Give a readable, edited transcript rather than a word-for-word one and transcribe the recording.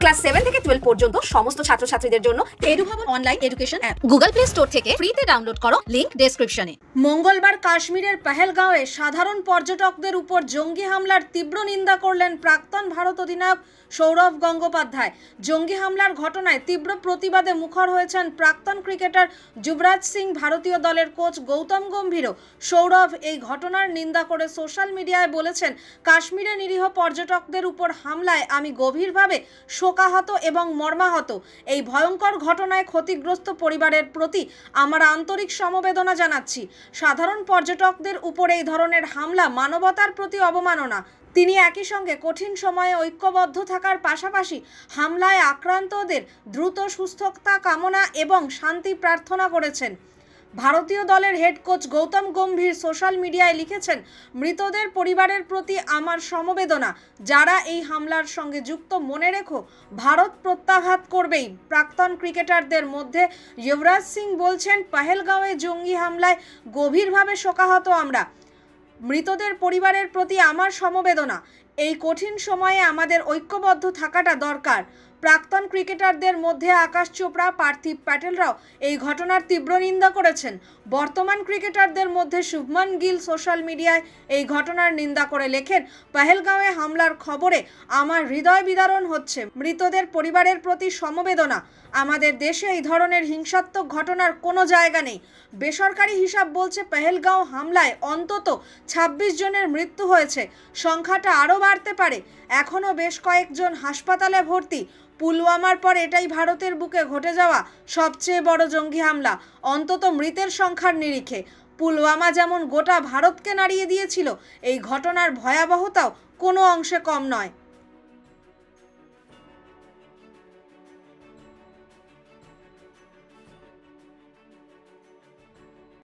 Class 7 থেকে 12 পর্যন্ত সমস্ত ছাত্রছাত্রীদের জন্য Edubhavan online education app Google play store থেকে ফ্রিতে ডাউনলোড করো, লিংক ডেসক্রিপশনে। মঙ্গলবার কাশ্মীরের পেহেলগাঁওয়ে সাধারণ পর্যটকদের উপর জঙ্গি হামলার তীব্র নিন্দা করলেন প্রাক্তন ভারত অধিনায়ক সৌরভ গঙ্গোপাধ্যায়। জঙ্গি হামলার ঘটনায় তীব্র প্রতিবাদে মুখর হয়েছেন প্রাক্তন ক্রিকেটার যুবরাজ সিং। ভারতীয় দলের কোচ গৌতম গম্ভীরও। সৌরভ এই ঘটনার নিন্দা করে সোশ্যাল মিডিয়ায় বলেছেন, কাশ্মীরে নিরীহ পর্যটকদের উপর হামলায় আমি গভীরভাবে শোকাহত এবং মর্মাহত। এই ভয়ঙ্কর ঘটনায় ক্ষতিগ্রস্ত পরিবারের প্রতি আমার আন্তরিক সমবেদনা জানাচ্ছি। সাধারণ পর্যটকদের উপর এই ধরনের হামলা মানবতার প্রতি অবমাননা। তিনি একই সঙ্গে কঠিন সময়ে ঐক্যবদ্ধ থাকার পাশাপাশি হামলায় আক্রান্তদের দ্রুত সুস্থতা কামনা এবং শান্তি প্রার্থনা করেছেন। ভারতীয় দলের head coach Gautam Gambhir social মিডিয়ায় লিখেছেন, মৃতদের পরিবারের প্রতি আমার সমবেদনা। যারা এই হামলার সঙ্গে যুক্ত, মনে রেখো ভারত প্রত্যাঘাত করবেই। প্রাক্তন ক্রিকেটারদের মধ্যে যুবরাজ সিং বলছেন, পেহেলগাঁওয়ে জঙ্গি হামলায় গভীরভাবে শোকাহত আমরা। মৃতদের পরিবারের প্রতি আমার সমবেদনা। এই কঠিন সময়ে আমাদের ঐক্যবদ্ধ থাকাটা দরকার। প্রাক্তন ক্রিকেটারদের মধ্যে আকাশ চোপড়া, পার্থিব প্যাটেলরাও এই ঘটনার তীব্র নিন্দা করেছেন। বর্তমান ক্রিকেটারদের মধ্যে শুভমান গিল সোশ্যাল মিডিয়ায় এই ঘটনার নিন্দা করে লেখেন, পেহেলগাঁওয়ে হামলার খবরে আমার হৃদয় বিদারণ হচ্ছে। মৃতদের পরিবারের প্রতি সমবেদনা। আমাদের দেশে এই ধরনের হিংসাত্মক ঘটনার কোনো জায়গা নেই। বেসরকারি হিসাব বলছে, পেহেলগাঁও হামলায় অন্তত 26 জনের মৃত্যু হয়েছে। সংখ্যাটা আরও বাড়তে পারে। এখনও বেশ কয়েকজন হাসপাতালে ভর্তি। পুলওয়ামার পর এটাই ভারতের বুকে ঘটে যাওয়া সবচেয়ে বড় জঙ্গি হামলা, অন্তত মৃতের সংখ্যার নিরিখে। পুলওয়ামা যেমন গোটা ভারতকে নাড়িয়ে দিয়েছিল, এই ঘটনার ভয়াবহতাও কোনো অংশে কম নয়।